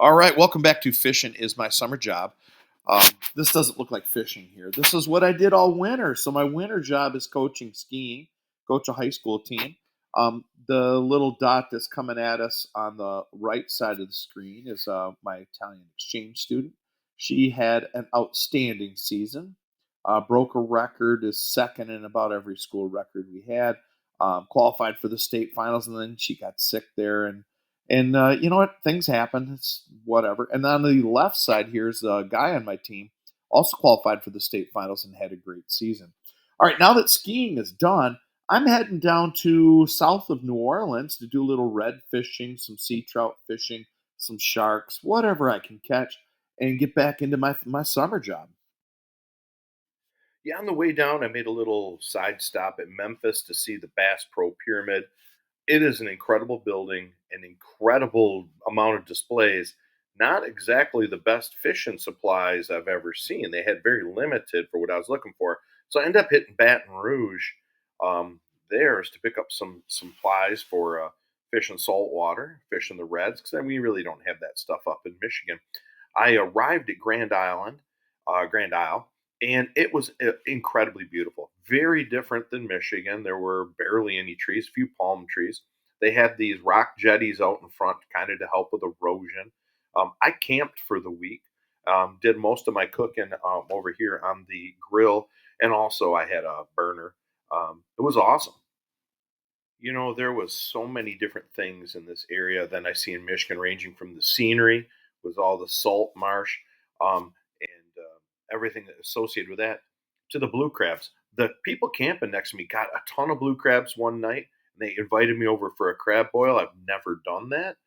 All right, welcome back to Fishing is My Summer Job. This doesn't look like fishing here. This is what I did all winter. So my winter job is coaching skiing, coach a high school team. The little dot that's coming at us on the right side of the screen is my Italian exchange student. She had an outstanding season. Broke a record, is second in about every school record we had. Qualified for the state finals, and then she got sick there, and you know what? Things happen. It's whatever. And on the left side, here's a guy on my team, also qualified for the state finals and had a great season. All right, now that skiing is done, I'm heading down to south of New Orleans to do a little red fishing, some sea trout fishing, some sharks, whatever I can catch, and get back into my summer job. Yeah, on the way down, I made a little side stop at Memphis to see the Bass Pro Pyramid. It is an incredible building, an incredible amount of displays. Not exactly the best fishing supplies I've ever seen. They had very limited for what I was looking for. So I ended up hitting Baton Rouge um, theirs to pick up some supplies for fishing saltwater, fishing the reds, because we really don't have that stuff up in Michigan. I arrived at Grand Isle, and it was incredibly beautiful. Very different than Michigan. There were barely any trees, few palm trees. They had these rock jetties out in front, kind of to help with erosion. I camped for the week. Did most of my cooking over here on the grill, and also I had a burner. It was awesome. There was so many different things in this area than I see in Michigan, ranging from the scenery with all the salt marsh, and everything that associated with that, to the blue crabs. The people camping next to me got a ton of blue crabs one night, and they invited me over for a crab boil. I've never done that.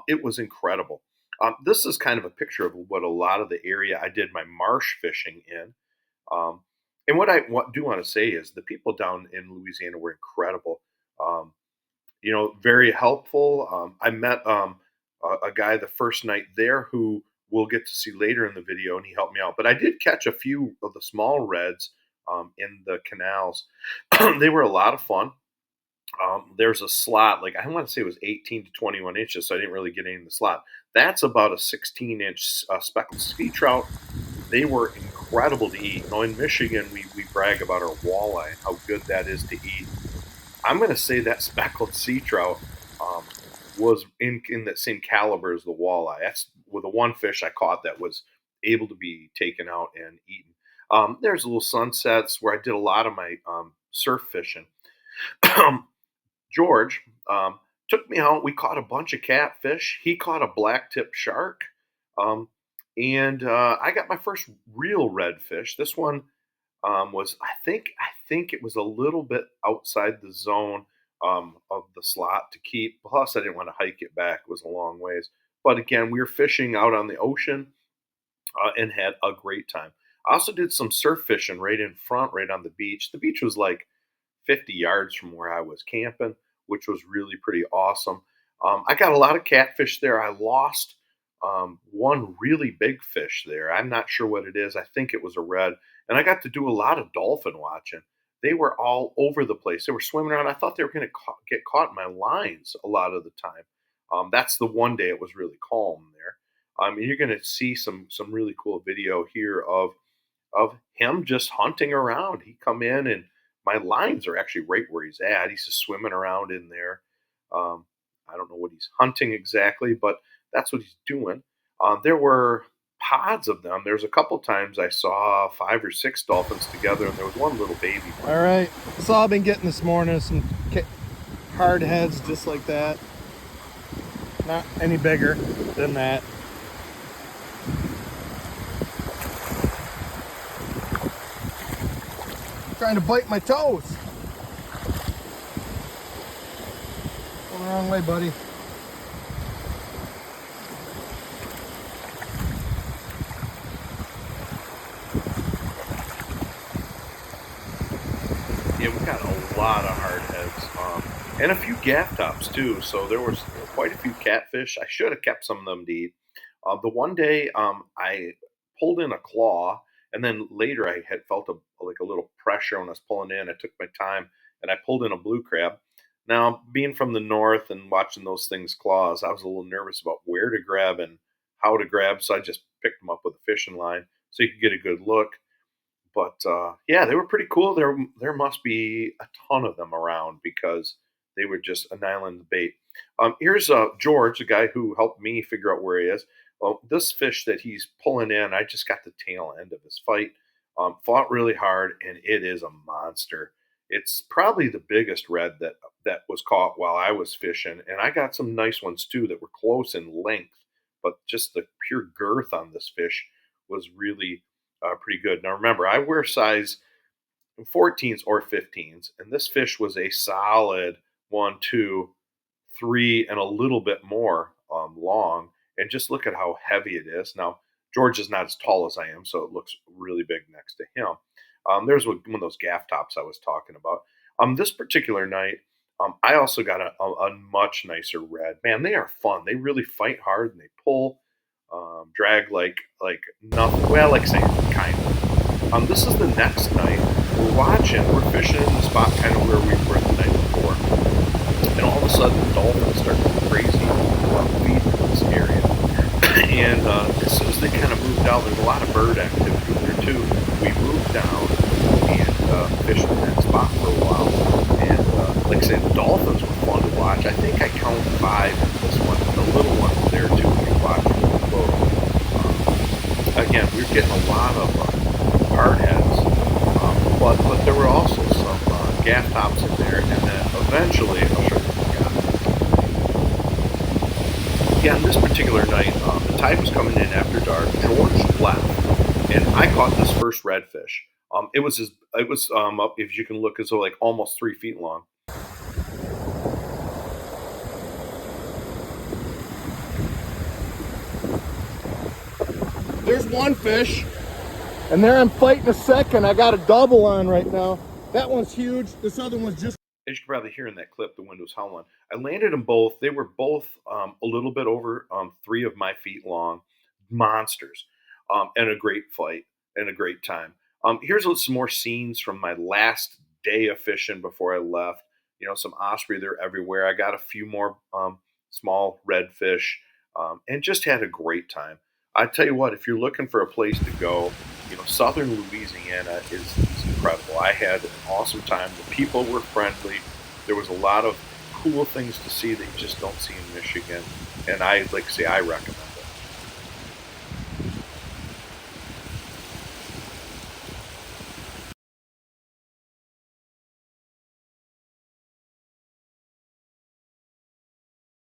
It was incredible. This is kind of a picture of what a lot of the area I did my marsh fishing in. Um, and what do want to say is the people down in Louisiana were incredible. Um, very helpful. I met a guy the first night there who we'll get to see later in the video, and he helped me out. But I did catch a few of the small reds in the canals. They were a lot of fun. There's a slot, like I want to say it was 18 to 21 inches, so I didn't really get any in the slot. That's about a 16-inch speckled sea trout. They were incredible to eat. Now in Michigan, we brag about our walleye and how good that is to eat. I'm going to say that speckled sea trout um, was in that same caliber as the walleye. That's with the one fish I caught that was able to be taken out and eaten. There's little sunsets where I did a lot of my surf fishing. George took me out. We caught a bunch of catfish. He caught a black tip shark. Um, and I got my first real redfish. This one was I think it was a little bit outside the zone of the slot to keep. Plus, I didn't want to hike it back; it was a long ways. But again, we were fishing out on the ocean and had a great time. I also did some surf fishing right in front, right on the beach. The beach was like 50 yards from where I was camping, which was really pretty awesome. I got a lot of catfish there. I lost one really big fish there. I'm not sure what it is. I think it was a red. And I got to do a lot of dolphin watching. They were all over the place. They were swimming around. I thought they were going to get caught in my lines a lot of the time. That's the one day it was really calm there. And you're going to see some really cool video here of him just hunting around. He come in and my lines are actually right where he's at. He's just swimming around in there. Um, I don't know what he's hunting exactly, but that's what he's doing. There were pods of them. There's a couple times I saw 5 or 6 dolphins together, and there was one little baby one. All right, that's all I've been getting this morning. Some hard heads just like that. Not any bigger than that. Trying to bite my toes. Going the wrong way, buddy. Yeah, we got a lot of hard heads, and a few gaff tops too. So there was quite a few catfish. I should have kept some of them to eat. The one day I pulled in a claw, and then later I had felt like a little pressure when I was pulling in. I took my time and I pulled in a blue crab. Now, being from the north and watching those things claws, I was a little nervous about where to grab and how to grab, so I just picked them up with a fishing line so you could get a good look. But yeah, they were pretty cool. There must be a ton of them around because they were just an island bait. Here's George, the guy who helped me figure out where he is. Well, this fish that he's pulling in, I just got the tail end of his fight. Fought really hard, and it is a monster. It's probably the biggest red that was caught while I was fishing, and I got some nice ones too that were close in length, but just the pure girth on this fish was really pretty good. Now remember, I wear size 14s or 15s, and this fish was a solid one, two, three, and a little bit more long. And just look at how heavy it is. Now George is not as tall as I am, so it looks really big next to him. There's one of those gaff tops I was talking about. This particular night, I also got a much nicer red. Man, they are fun. They really fight hard and they pull, drag like nothing. Well, like sand, kind of. This is the next night. We're watching. We're fishing in the spot kind of where we were the night before, and all of a sudden, the dolphins start going crazy feeding in this area. And as soon as they kind of moved out, there's a lot of bird activity there too. We moved down and fished in that spot for a while. And like I said, the dolphins were fun to watch. I think I counted 5 in this one. The little one was there too when you watched really close. Again, we were getting a lot of hard heads, but there were also some gaff tops in there. And then eventually, I'll show you what we got. Yeah, on this particular night, the tide was coming in after dark. George left, and I caught this first redfish. It was up, if you can look, as though like almost 3 feet long. There's one fish, and there I'm fighting a second. I got a double on right now. That one's huge. This other one's just. As you can probably hear in that clip, the wind was howling. I landed them both. They were both a little bit over 3 of my feet long, monsters, and a great fight and a great time. Here's some more scenes from my last day of fishing before I left. You know, some osprey, they're everywhere. I got a few more small redfish, and just had a great time. I tell you what, if you're looking for a place to go, you know, southern Louisiana is incredible. I had an awesome time. The people were friendly. There was a lot of cool things to see that you just don't see in Michigan. And I, like I say, I recommend it.